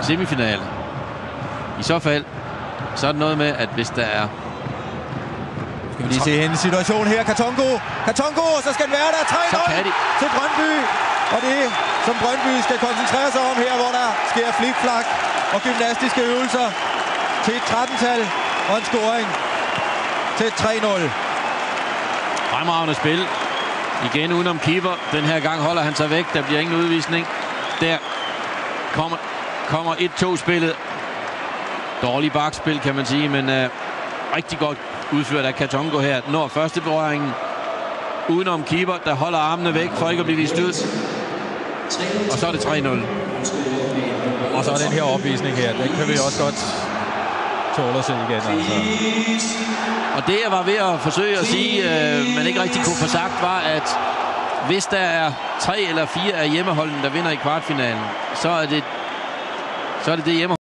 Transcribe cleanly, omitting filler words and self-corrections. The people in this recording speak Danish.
semifinale. I så fald, så er det noget med, at hvis der er... Skal vi lige se en situation her. Katongo, så skal den være der. 3-0 til Brøndby. Og det, som Brøndby skal koncentrere sig om her, hvor der sker flikflak og gymnastiske øvelser til et 13-tal og en scoring til 3-0. Fremragende spil. Igen udenom keeper. Den her gang holder han sig væk. Der bliver ingen udvisning. Der kommer 1-2-spillet. Dårlig bakspil, kan man sige, men rigtig godt udført af Katongo her. Når første berøringen udenom keeper, der holder armene væk for ikke at blive vist ud. Og så er det 3-0. Og så er den her opvisning her. Den kan vi også godt tåle at se igen. Altså. Og det, jeg var ved at forsøge at sige, men ikke rigtig kunne få sagt, var, at hvis der er 3 eller 4 af hjemmeholdene, der vinder i kvartfinalen, så er det hjemmehold.